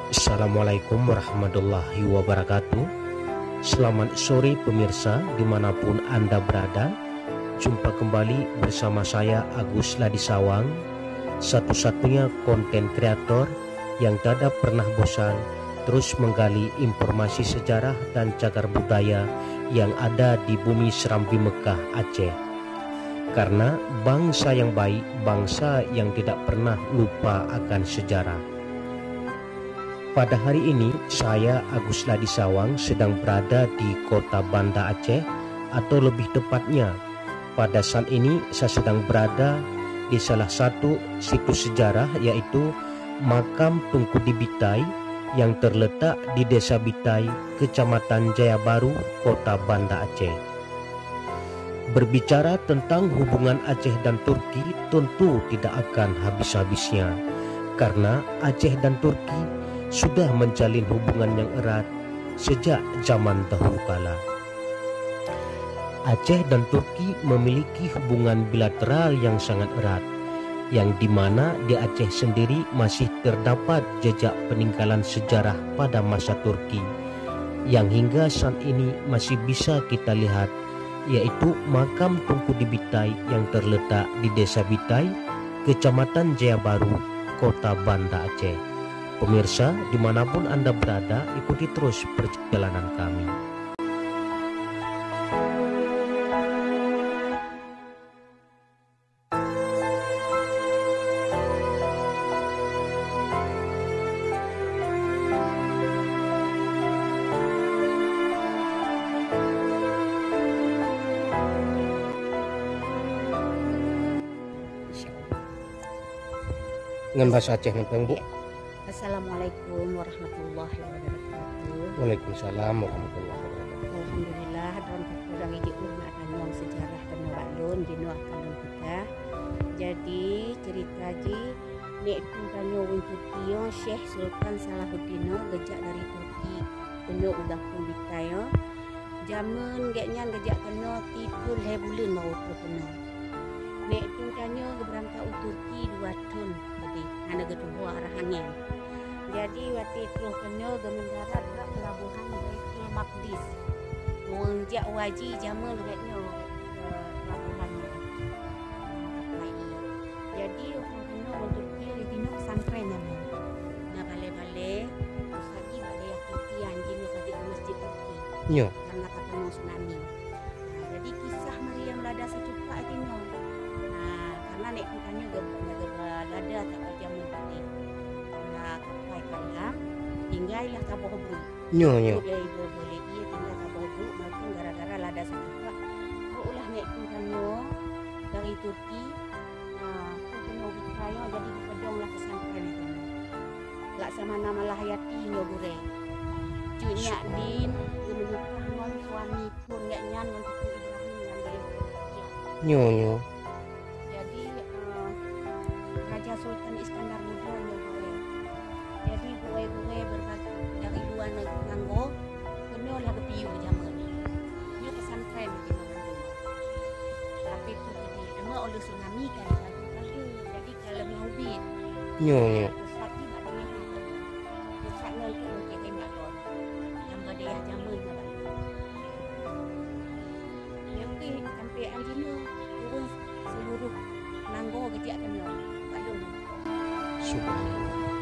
Assalamualaikum warahmatullahi wabarakatuh. Selamat sore pemirsa dimanapun Anda berada. Jumpa kembali bersama saya Agus Ladisawang, satu-satunya konten kreator yang tidak pernah bosan terus menggali informasi sejarah dan cagar budaya yang ada di bumi Serambi Mekah, Aceh. Karena bangsa yang baik, bangsa yang tidak pernah lupa akan sejarah. Pada hari ini, saya Agus Ladisawang sedang berada di kota Banda Aceh, atau lebih tepatnya, pada saat ini saya sedang berada di salah satu situs sejarah, yaitu Makam Tunku di Bitai yang terletak di Desa Bitai, Kecamatan Jaya Baru, Kota Banda Aceh. Berbicara tentang hubungan Aceh dan Turki tentu tidak akan habis-habisnya, karena Aceh dan Turki sudah menjalin hubungan yang erat sejak zaman dahulu kala. Aceh dan Turki memiliki hubungan bilateral yang sangat erat, yang dimana di Aceh sendiri masih terdapat jejak peninggalan sejarah pada masa Turki, yang hingga saat ini masih bisa kita lihat, yaitu Makam Tunku di Bitai yang terletak di Desa Bitai, Kecamatan Jaya Baru, Kota Banda Aceh. Pemirsa, dimanapun Anda berada, ikuti terus perjalanan kami. Dengan bahasa Aceh nanti, Bu. Assalamualaikum warahmatullahi wabarakatuh. Waalaikumsalam warahmatullahi wabarakatuh. Alhamdulillah dan kurang iji urna akan nyong sejarah dan baklun dino akan kita. Jadi cerita ji nek tu kanyo wong Turki Syekh Sultan Salahuddin gejak dari Turki kena udah pun bitayo. Jaman geknya gejak kena tipu le bulan mau kena. Nek tu kanyo berangkat u Turki 2 tahun jadi ana gedua arahannya. Jadi waktu itu kena mendarat ke pelabuhan Baitul Maqdis. Menjak waji zaman deknya pelabuhan. Jadi orang kena untuk dia di dino pesantren namanya. Nah balik-balik terus lagi balik yang Turki anjing saja ke masjid Turki. Iya. Karena kata mau tsunami. Nah, jadi kisah Maryam lada secepat itu. Nah, karena nek tanya lada tak zaman balik. Kalam tinggallah Taboh Bru. Nyo. Dia boleh dia tinggal Taboh Bru, maka gara-gara lada sakit. Kau ulah nek kanyo dari Turki. Nah, kau kena bikaya jadi dipedonglah pesantren itu. Gak sama nama Lahayati nyo gure. Cunya din menikah non suami pun gak nyan untuk Ibrahim yang dari Turki. Nyo. Jadi Raja Sultan Iskandar Muda nyo gure. Jadi gue berbagai dari luar negeri nganggo kena lah ke piu zaman ni pesantren di Bandung. Tapi tu tadi dema oleh tsunami kan jadi kalau ngubit Nyo. pusat ni ada yang pusat ni ke ke Bandung yang berdaya zaman jadi sampai anjingnya turun seluruh nganggo kejak kena Bandung. Subhanallah.